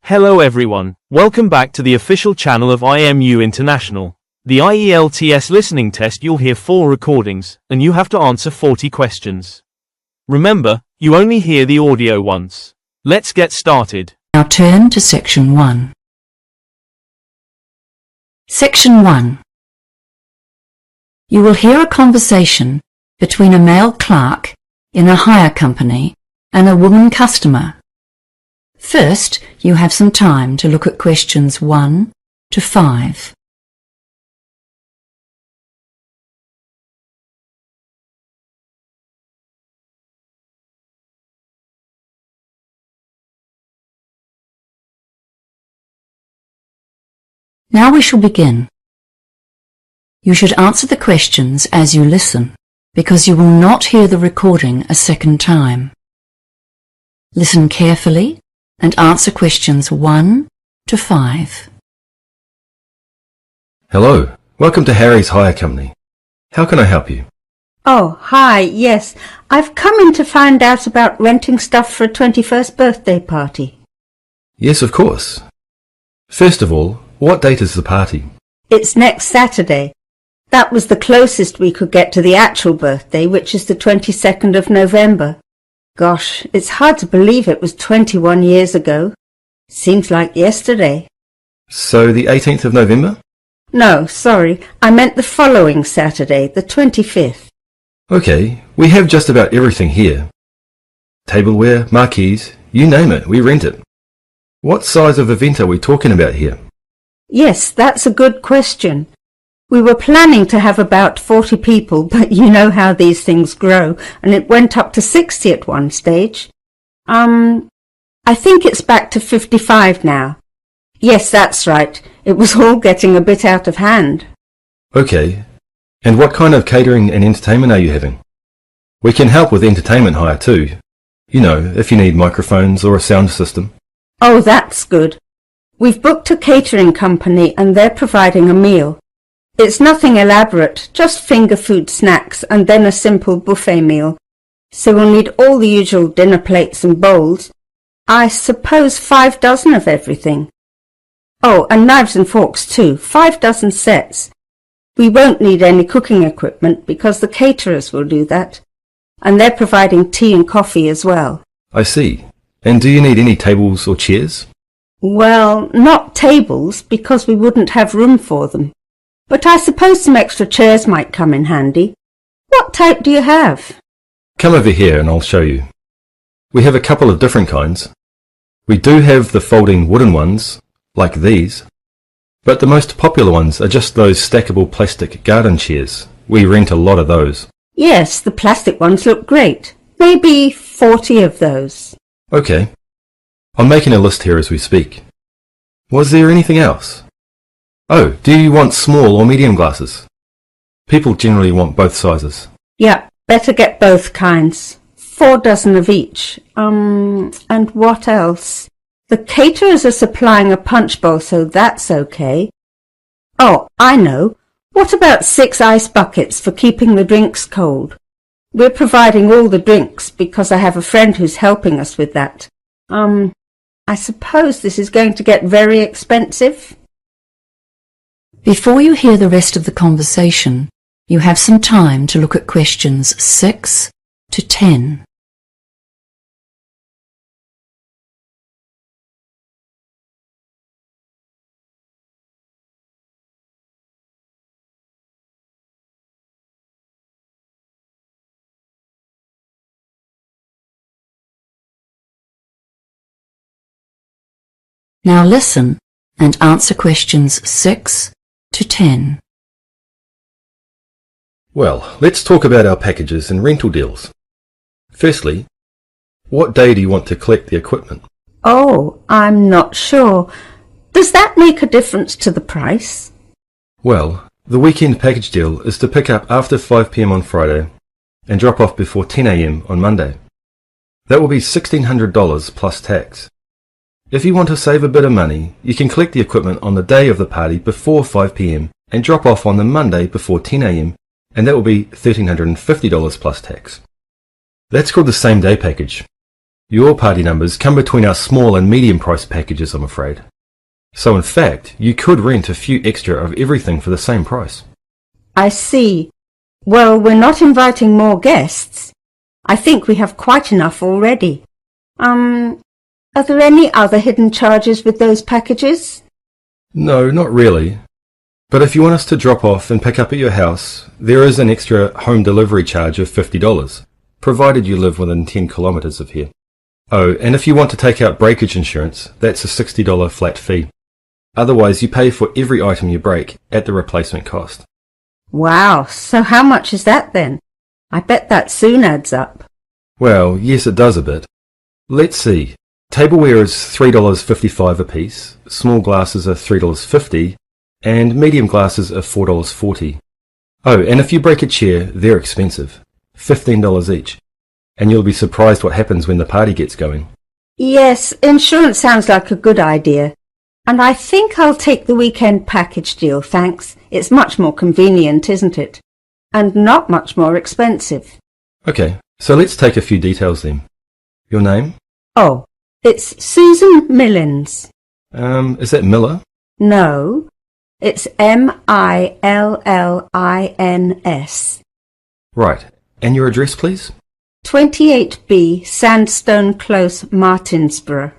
Hello everyone, welcome back to the official channel of IMU International. The IELTS listening test, you'll hear 4 recordings, and you have to answer 40 questions. Remember, you only hear the audio once. Let's get started. Now turn to Section 1. Section 1. You will hear a conversation between a male clerk in a hire company and a woman customer. First, you have some time to look at questions 1 to 5. Now we shall begin. You should answer the questions as you listen, because you will not hear the recording a second time. Listen carefully and answer questions 1 to 5. Hello, welcome to Harry's Hire Company. How can I help you? Oh, hi, yes. I've come in to find out about renting stuff for a 21st birthday party. Yes, of course. First of all, what date is the party? It's next Saturday. That was the closest we could get to the actual birthday, which is the 22nd of November. Gosh, it's hard to believe it was 21 years ago. Seems like yesterday. So the 18th of November? No, sorry, I meant the following Saturday, the 25th. Okay, we have just about everything here. Tableware, marquees, you name it, we rent it. What size of event are we talking about here? Yes, that's a good question. We were planning to have about 40 people, but you know how these things grow, and it went up to 60 at one stage. I think it's back to 55 now. Yes, that's right. It was all getting a bit out of hand. Okay, and what kind of catering and entertainment are you having? We can help with entertainment hire too. You know, if you need microphones or a sound system. Oh, that's good. We've booked a catering company and they're providing a meal. It's nothing elaborate, just finger food snacks and then a simple buffet meal. So we'll need all the usual dinner plates and bowls. I suppose 5 dozen of everything. Oh, and knives and forks too, 5 dozen sets. We won't need any cooking equipment because the caterers will do that. And they're providing tea and coffee as well. I see. And do you need any tables or chairs? Well, not tables because we wouldn't have room for them. But I suppose some extra chairs might come in handy. What type do you have? Come over here and I'll show you. We have a couple of different kinds. We do have the folding wooden ones, like these, but the most popular ones are just those stackable plastic garden chairs. We rent a lot of those. Yes, the plastic ones look great. Maybe 40 of those. Okay. I'm making a list here as we speak. Was there anything else? Oh, do you want small or medium glasses? People generally want both sizes. Yeah, better get both kinds. 4 dozen of each. And what else? The caterers are supplying a punch bowl, so that's okay. Oh, I know. What about 6 ice buckets for keeping the drinks cold? We're providing all the drinks because I have a friend who's helping us with that. I suppose this is going to get very expensive. Before you hear the rest of the conversation, you have some time to look at questions 6 to 10. Now listen and answer questions 6 to 10. Well, let's talk about our packages and rental deals. Firstly, what day do you want to collect the equipment? Oh, I'm not sure. Does that make a difference to the price? Well, the weekend package deal is to pick up after 5 p.m. on Friday and drop off before 10 a.m. on Monday. That will be $1,600 plus tax. If you want to save a bit of money, you can collect the equipment on the day of the party before 5 p.m. and drop off on the Monday before 10 a.m. and that will be $1,350 plus tax. That's called the same day package. Your party numbers come between our small and medium price packages, I'm afraid. So in fact, you could rent a few extra of everything for the same price. I see. Well, we're not inviting more guests. I think we have quite enough already. Are there any other hidden charges with those packages? No, not really. But if you want us to drop off and pick up at your house, there is an extra home delivery charge of $50, provided you live within 10 kilometres of here. Oh, and if you want to take out breakage insurance, that's a $60 flat fee. Otherwise, you pay for every item you break at the replacement cost. Wow, so how much is that then? I bet that soon adds up. Well, yes, it does a bit. Let's see. Tableware is $3.55 a piece, small glasses are $3.50, and medium glasses are $4.40. Oh, and if you break a chair, they're expensive. $15 each. And you'll be surprised what happens when the party gets going. Yes, insurance sounds like a good idea. And I think I'll take the weekend package deal, thanks. It's much more convenient, isn't it? And not much more expensive. Okay, so let's take a few details then. Your name? Oh, it's Susan Millins. Is that Miller? No, it's Millins. Right. And your address, please? 28B Sandstone Close, Martinsborough.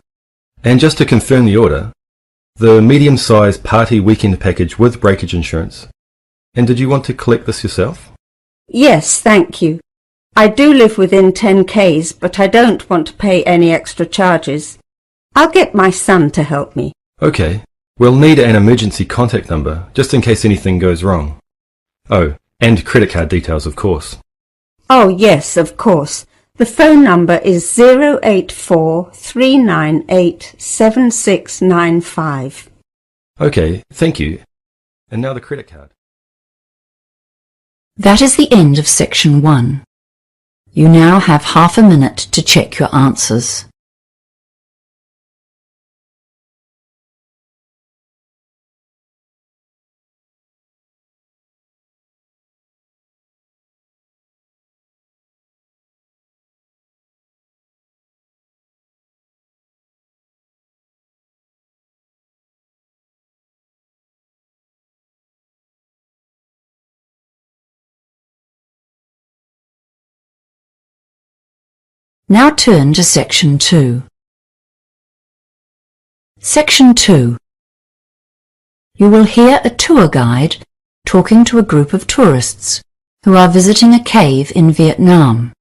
And just to confirm the order, the medium-sized party weekend package with breakage insurance. And did you want to collect this yourself? Yes, thank you. I do live within 10 k's, but I don't want to pay any extra charges. I'll get my son to help me. Okay. We'll need an emergency contact number, just in case anything goes wrong. Oh, and credit card details, of course. Oh, yes, of course. The phone number is 084-398-7695. Okay, thank you. And now the credit card. That is the end of section 1. You now have half a minute to check your answers. Now turn to section 2. Section 2. You will hear a tour guide talking to a group of tourists who are visiting a cave in Vietnam.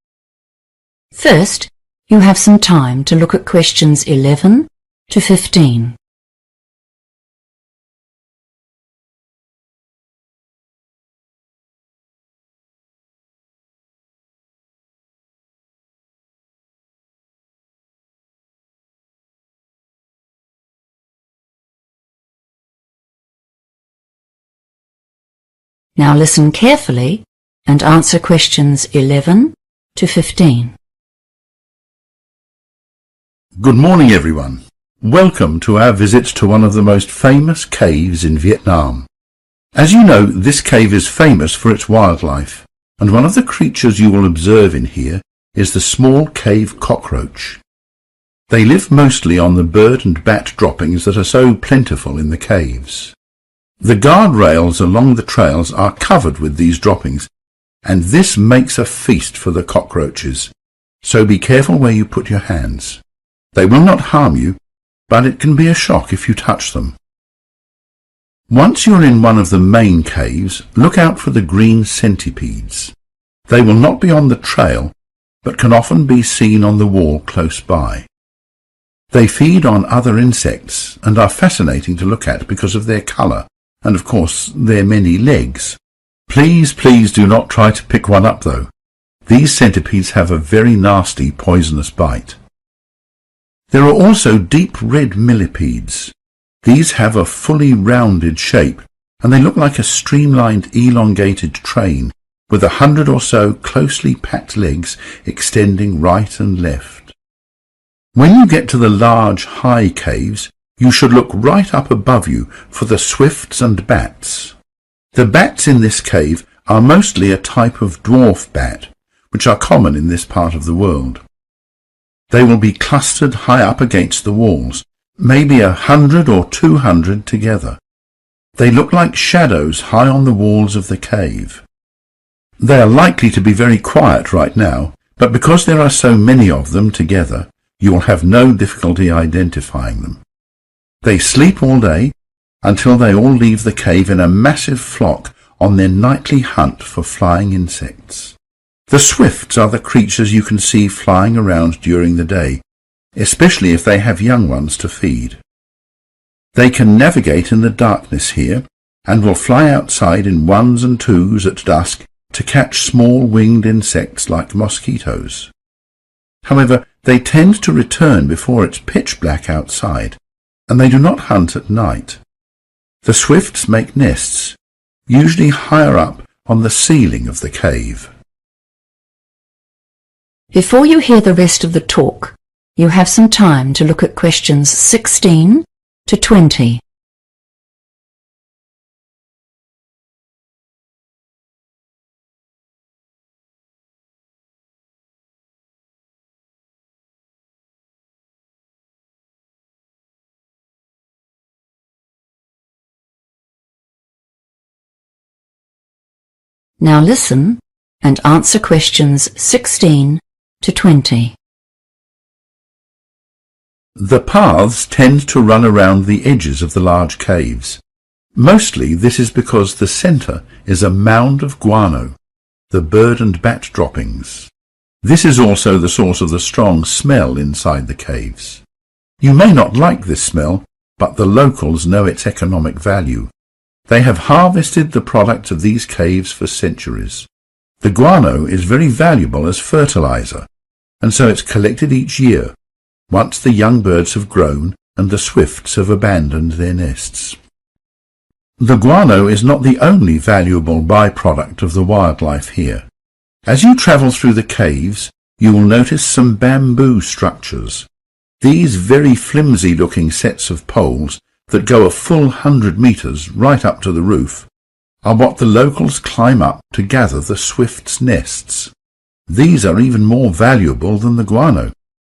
First, you have some time to look at questions 11 to 15. Now listen carefully and answer questions 11 to 15. Good morning, everyone. Welcome to our visit to one of the most famous caves in Vietnam. As you know, this cave is famous for its wildlife, and one of the creatures you will observe in here is the small cave cockroach. They live mostly on the bird and bat droppings that are so plentiful in the caves. The guardrails along the trails are covered with these droppings, and this makes a feast for the cockroaches, so be careful where you put your hands. They will not harm you, but it can be a shock if you touch them. Once you're in one of the main caves, look out for the green centipedes. They will not be on the trail, but can often be seen on the wall close by. They feed on other insects and are fascinating to look at because of their colour and, of course, their many legs. Please do not try to pick one up, though. These centipedes have a very nasty poisonous bite. There are also deep red millipedes. These have a fully rounded shape, and they look like a streamlined, elongated train with 100 or so closely packed legs extending right and left. When you get to the large, high caves, you should look right up above you for the swifts and bats. The bats in this cave are mostly a type of dwarf bat, which are common in this part of the world. They will be clustered high up against the walls, maybe 100 or 200 together. They look like shadows high on the walls of the cave. They are likely to be very quiet right now, but because there are so many of them together, you will have no difficulty identifying them. They sleep all day until they all leave the cave in a massive flock on their nightly hunt for flying insects. The swifts are the creatures you can see flying around during the day, especially if they have young ones to feed. They can navigate in the darkness here and will fly outside in ones and twos at dusk to catch small winged insects like mosquitoes. However, they tend to return before it's pitch black outside, and they do not hunt at night. The swifts make nests, usually higher up on the ceiling of the cave. Before you hear the rest of the talk, you have some time to look at questions 16 to 20. Now listen and answer questions 16 to 20. The paths tend to run around the edges of the large caves. Mostly this is because the centre is a mound of guano, the bird and bat droppings. This is also the source of the strong smell inside the caves. You may not like this smell, but the locals know its economic value. They have harvested the products of these caves for centuries. The guano is very valuable as fertilizer, and so it's collected each year, once the young birds have grown and the swifts have abandoned their nests. The guano is not the only valuable byproduct of the wildlife here. As you travel through the caves, you will notice some bamboo structures. These very flimsy-looking sets of poles that go a full 100 meters right up to the roof are what the locals climb up to gather the swifts' nests. These are even more valuable than the guano,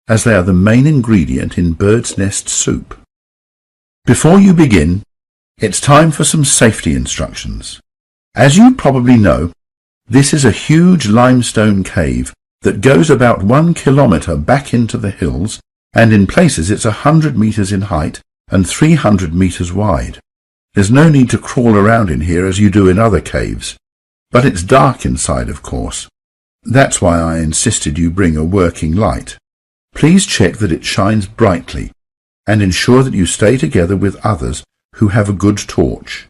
as they are the main ingredient in bird's nest soup. Before you begin, it's time for some safety instructions. As you probably know, this is a huge limestone cave that goes about 1 kilometer back into the hills, and in places it's 100 meters in height and 300 meters wide. There's no need to crawl around in here as you do in other caves, but it's dark inside, of course. That's why I insisted you bring a working light. Please check that it shines brightly, and ensure that you stay together with others who have a good torch.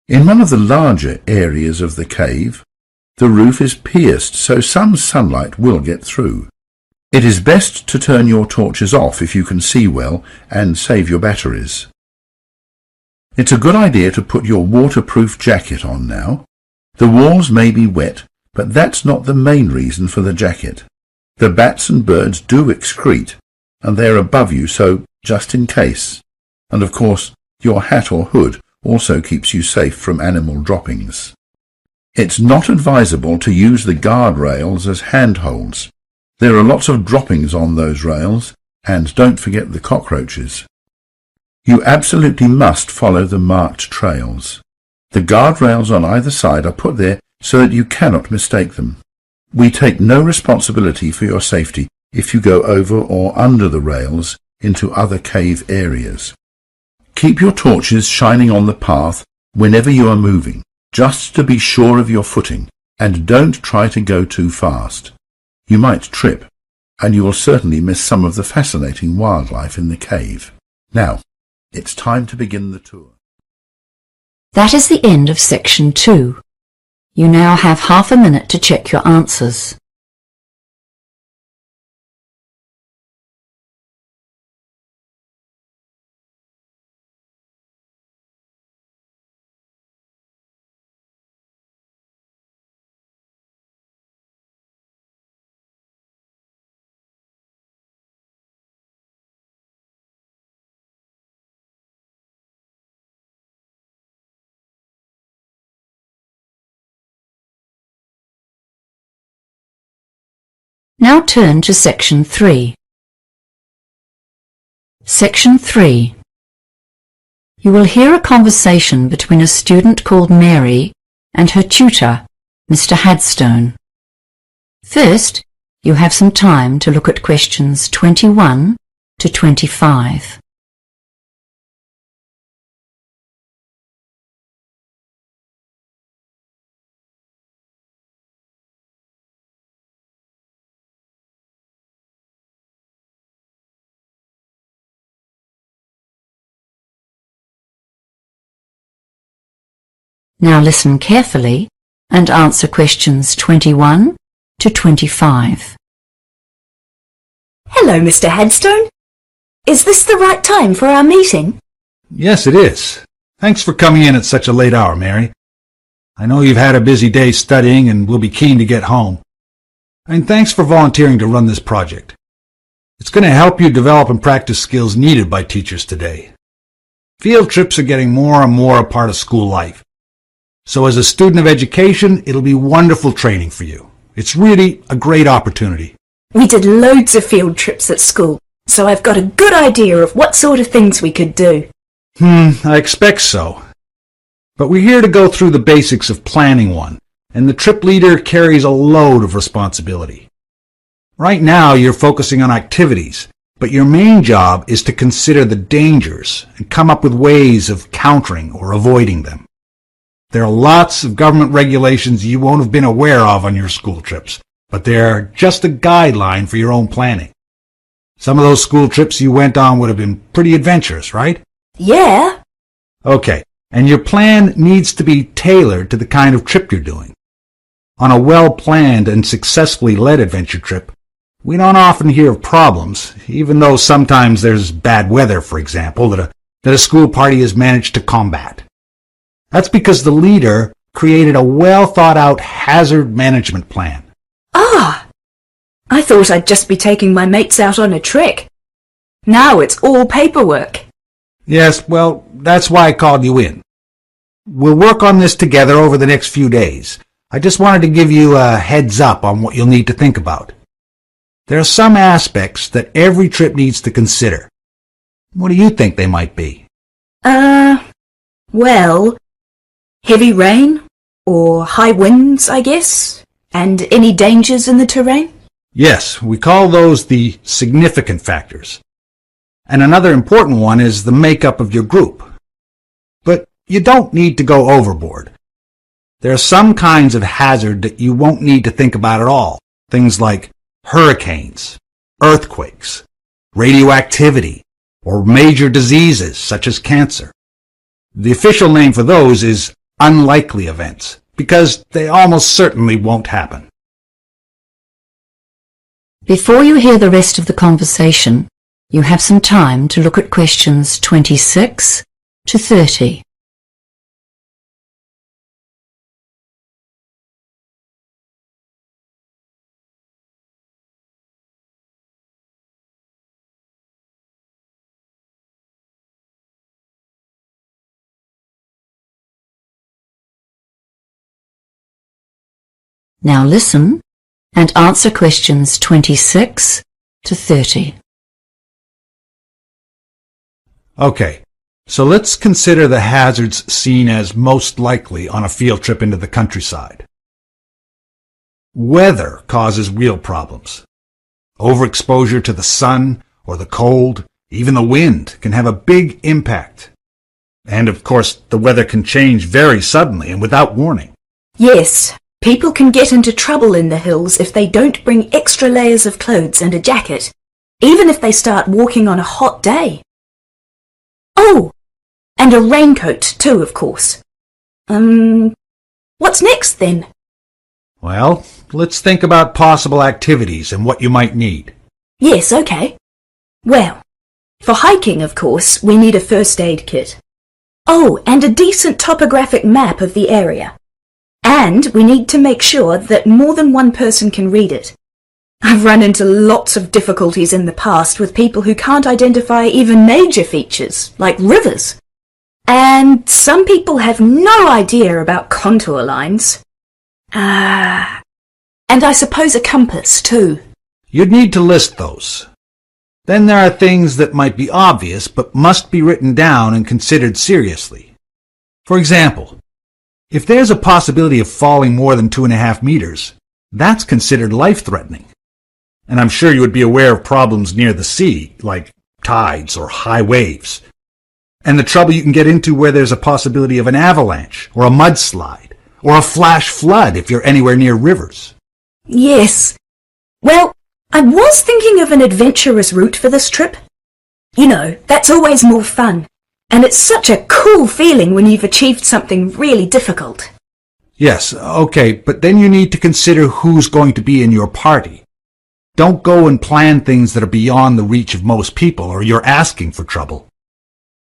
In one of the larger areas of the cave, the roof is pierced, so some sunlight will get through. It is best to turn your torches off if you can see well and save your batteries. It's a good idea to put your waterproof jacket on now. The walls may be wet, but that's not the main reason for the jacket. The bats and birds do excrete, and they're above you, so just in case. And of course, your hat or hood also keeps you safe from animal droppings. It's not advisable to use the guardrails as handholds. There are lots of droppings on those rails, and don't forget the cockroaches. You absolutely must follow the marked trails. The guardrails on either side are put there so that you cannot mistake them. We take no responsibility for your safety if you go over or under the rails into other cave areas. Keep your torches shining on the path whenever you are moving, just to be sure of your footing, and don't try to go too fast. You might trip, and you will certainly miss some of the fascinating wildlife in the cave. Now, it's time to begin the tour. That is the end of section 2. You now have half a minute to check your answers. Now turn to section 3. Section 3. You will hear a conversation between a student called Mary and her tutor, Mr. Hadstone. First, you have some time to look at questions 21 to 25. Now listen carefully and answer questions 21 to 25. Hello, Mr. Hadstone. Is this the right time for our meeting? Yes, it is. Thanks for coming in at such a late hour, Mary. I know you've had a busy day studying and will be keen to get home. And thanks for volunteering to run this project. It's going to help you develop and practice skills needed by teachers today. Field trips are getting more and more a part of school life. So as a student of education, it'll be wonderful training for you. It's really a great opportunity. We did loads of field trips at school, so I've got a good idea of what sort of things we could do. I expect so. But we're here to go through the basics of planning one, and the trip leader carries a load of responsibility. Right now, you're focusing on activities, but your main job is to consider the dangers and come up with ways of countering or avoiding them. There are lots of government regulations you won't have been aware of on your school trips, but they're just a guideline for your own planning. Some of those school trips you went on would have been pretty adventurous, right? Yeah. Okay, and your plan needs to be tailored to the kind of trip you're doing. On a well-planned and successfully led adventure trip, we don't often hear of problems, even though sometimes there's bad weather, for example, that a school party has managed to combat. That's because the leader created a well-thought-out hazard management plan. Ah! I thought I'd just be taking my mates out on a trek. Now it's all paperwork. Yes, well, that's why I called you in. We'll work on this together over the next few days. I just wanted to give you a heads up on what you'll need to think about. There are some aspects that every trip needs to consider. What do you think they might be? Well, heavy rain, or high winds, I guess, and any dangers in the terrain? Yes, we call those the significant factors. And another important one is the makeup of your group. But you don't need to go overboard. There are some kinds of hazard that you won't need to think about at all. Things like hurricanes, earthquakes, radioactivity, or major diseases such as cancer. The official name for those is unlikely events, because they almost certainly won't happen. Before you hear the rest of the conversation, you have some time to look at questions 26 to 30. Now listen and answer questions 26 to 30. Okay, so let's consider the hazards seen as most likely on a field trip into the countryside. Weather causes real problems. Overexposure to the sun or the cold, even the wind, can have a big impact. And of course, the weather can change very suddenly and without warning. Yes, people can get into trouble in the hills if they don't bring extra layers of clothes and a jacket, even if they start walking on a hot day. Oh, and a raincoat too, of course. What's next then? Well, let's think about possible activities and what you might need. Yes, okay. Well, for hiking, of course, we need a first aid kit. Oh, and a decent topographic map of the area. And we need to make sure that more than one person can read it. I've run into lots of difficulties in the past with people who can't identify even major features, like rivers. And some people have no idea about contour lines. And I suppose a compass, too. You'd need to list those. Then there are things that might be obvious but must be written down and considered seriously. For example, if there's a possibility of falling more than 2.5 meters, that's considered life-threatening. And I'm sure you would be aware of problems near the sea, like tides or high waves, and the trouble you can get into where there's a possibility of an avalanche or a mudslide or a flash flood if you're anywhere near rivers. Yes. Well, I was thinking of an adventurous route for this trip. You know, that's always more fun. And it's such a cool feeling when you've achieved something really difficult. Yes, okay, but then you need to consider who's going to be in your party. Don't go and plan things that are beyond the reach of most people, or you're asking for trouble.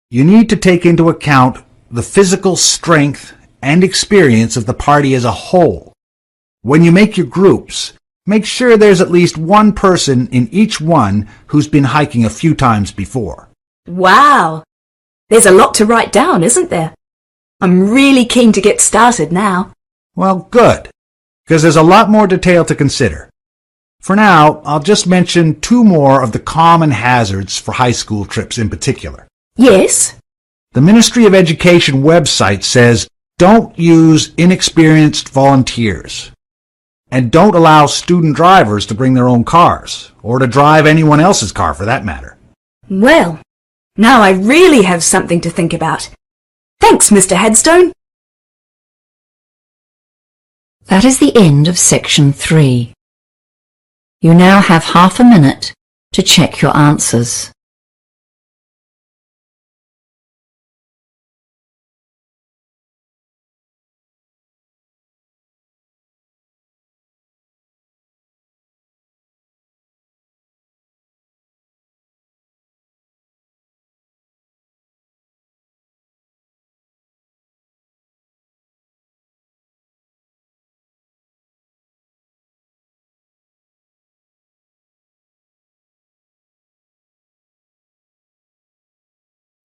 You need to take into account the physical strength and experience of the party as a whole. When you make your groups, make sure there's at least one person in each one who's been hiking a few times before. Wow! There's a lot to write down, isn't there? I'm really keen to get started now. Well, good, because there's a lot more detail to consider. For now, I'll just mention 2 more of the common hazards for high school trips in particular. Yes? The Ministry of Education website says don't use inexperienced volunteers. And don't allow student drivers to bring their own cars, or to drive anyone else's car for that matter. Well, now I really have something to think about. Thanks, Mr. Headstone. That is the end of section 3. You now have half a minute to check your answers.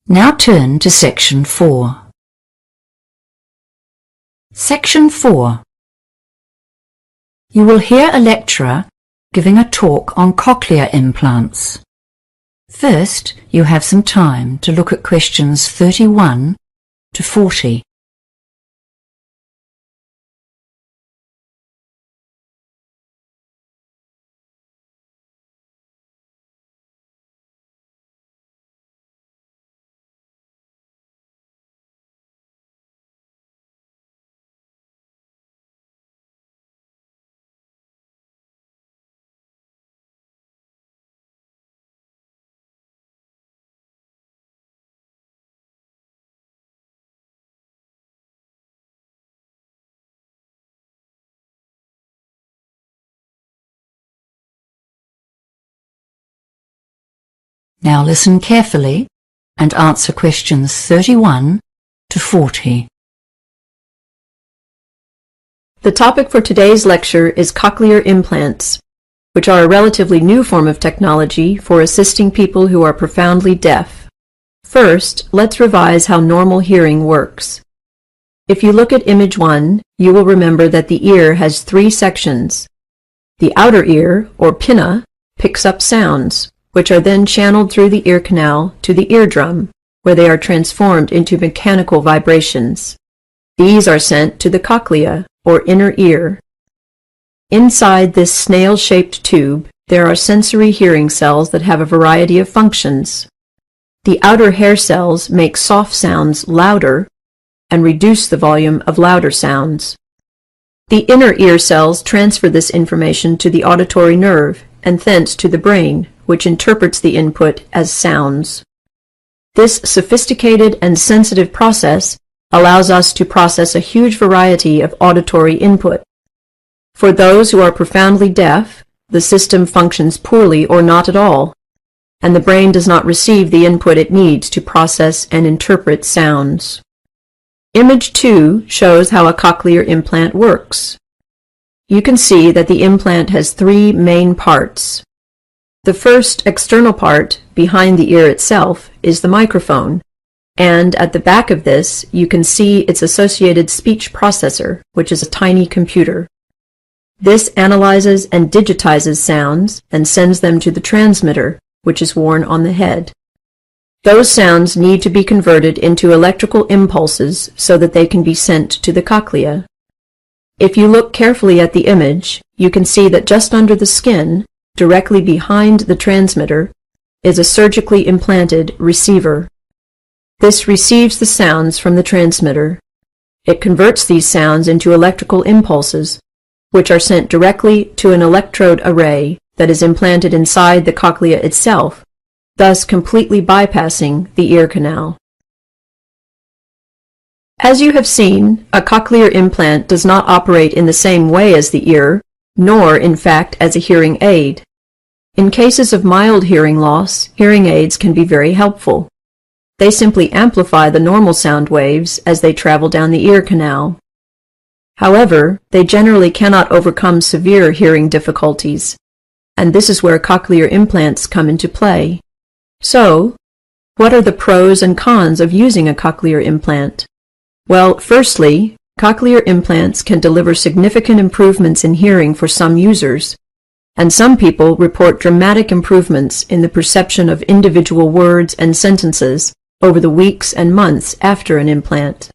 Now turn to section 4. Section 4. You will hear a lecturer giving a talk on cochlear implants. First, you have some time to look at questions 31 to 40. Now listen carefully and answer questions 31 to 40. The topic for today's lecture is cochlear implants, which are a relatively new form of technology for assisting people who are profoundly deaf. First, let's revise how normal hearing works. If you look at image 1, you will remember that the ear has 3 sections. The outer ear, or pinna, picks up sounds, which are then channeled through the ear canal to the eardrum, where they are transformed into mechanical vibrations. These are sent to the cochlea, or inner ear. Inside this snail-shaped tube, there are sensory hearing cells that have a variety of functions. The outer hair cells make soft sounds louder and reduce the volume of louder sounds. The inner ear cells transfer this information to the auditory nerve and thence to the brain, which interprets the input as sounds. This sophisticated and sensitive process allows us to process a huge variety of auditory input. For those who are profoundly deaf, the system functions poorly or not at all, and the brain does not receive the input it needs to process and interpret sounds. Image 2 shows how a cochlear implant works. You can see that the implant has 3 main parts. The first external part, behind the ear itself, is the microphone, and at the back of this you can see its associated speech processor, which is a tiny computer. This analyzes and digitizes sounds and sends them to the transmitter, which is worn on the head. Those sounds need to be converted into electrical impulses so that they can be sent to the cochlea. If you look carefully at the image, you can see that just under the skin, directly behind the transmitter, is a surgically implanted receiver. This receives the sounds from the transmitter. It converts these sounds into electrical impulses, which are sent directly to an electrode array that is implanted inside the cochlea itself, thus completely bypassing the ear canal. As you have seen, a cochlear implant does not operate in the same way as the ear, nor, in fact, as a hearing aid. In cases of mild hearing loss, hearing aids can be very helpful. They simply amplify the normal sound waves as they travel down the ear canal. However, they generally cannot overcome severe hearing difficulties, and this is where cochlear implants come into play. So, what are the pros and cons of using a cochlear implant? Well, firstly, cochlear implants can deliver significant improvements in hearing for some users, and some people report dramatic improvements in the perception of individual words and sentences over the weeks and months after an implant.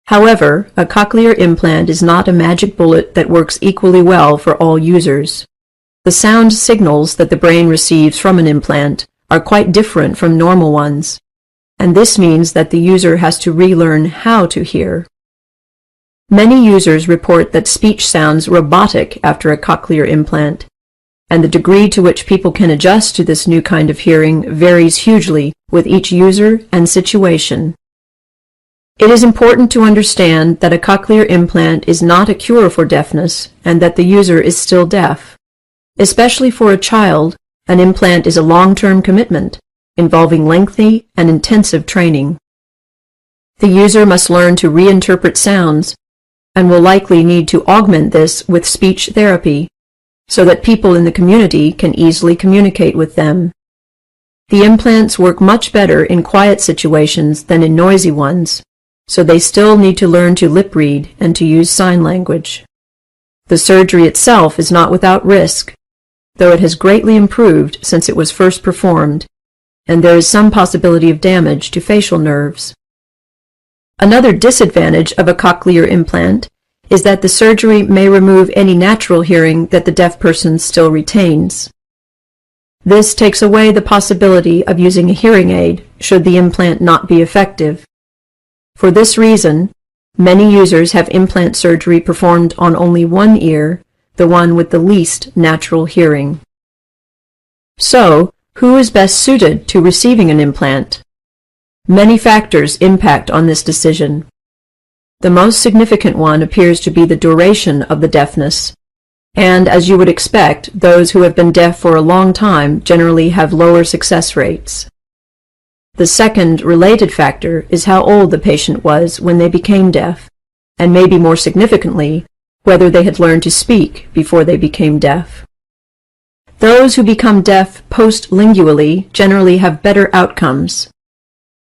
However, a cochlear implant is not a magic bullet that works equally well for all users. The sound signals that the brain receives from an implant are quite different from normal ones, and this means that the user has to relearn how to hear. Many users report that speech sounds robotic after a cochlear implant, and the degree to which people can adjust to this new kind of hearing varies hugely with each user and situation. It is important to understand that a cochlear implant is not a cure for deafness and that the user is still deaf. Especially for a child, an implant is a long-term commitment involving lengthy and intensive training. The user must learn to reinterpret sounds and will likely need to augment this with speech therapy so that people in the community can easily communicate with them. The implants work much better in quiet situations than in noisy ones, so they still need to learn to lip read and to use sign language. The surgery itself is not without risk, though it has greatly improved since it was first performed, and there is some possibility of damage to facial nerves. Another disadvantage of a cochlear implant is that the surgery may remove any natural hearing that the deaf person still retains. This takes away the possibility of using a hearing aid should the implant not be effective. For this reason, many users have implant surgery performed on only one ear, the one with the least natural hearing. So, who is best suited to receiving an implant? Many factors impact on this decision. The most significant one appears to be the duration of the deafness, and as you would expect, those who have been deaf for a long time generally have lower success rates. The second related factor is how old the patient was when they became deaf, and maybe more significantly, whether they had learned to speak before they became deaf. Those who become deaf postlingually generally have better outcomes.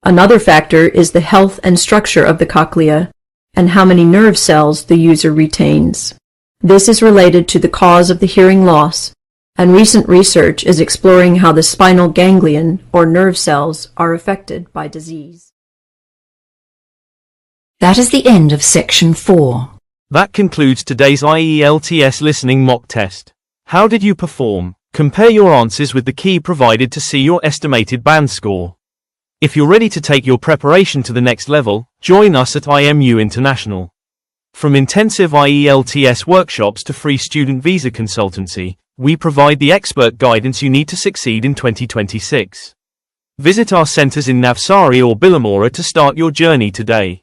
Another factor is the health and structure of the cochlea and how many nerve cells the user retains. This is related to the cause of the hearing loss, and recent research is exploring how the spinal ganglion or nerve cells are affected by disease. That is the end of section 4. That concludes today's IELTS listening mock test. How did you perform? Compare your answers with the key provided to see your estimated band score. If you're ready to take your preparation to the next level, join us at IMU International. From intensive IELTS workshops to free student visa consultancy, we provide the expert guidance you need to succeed in 2026. Visit our centers in Navsari or Billamora to start your journey today.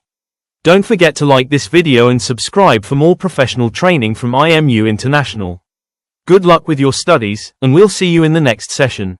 Don't forget to like this video and subscribe for more professional training from IMU International. Good luck with your studies, and we'll see you in the next session.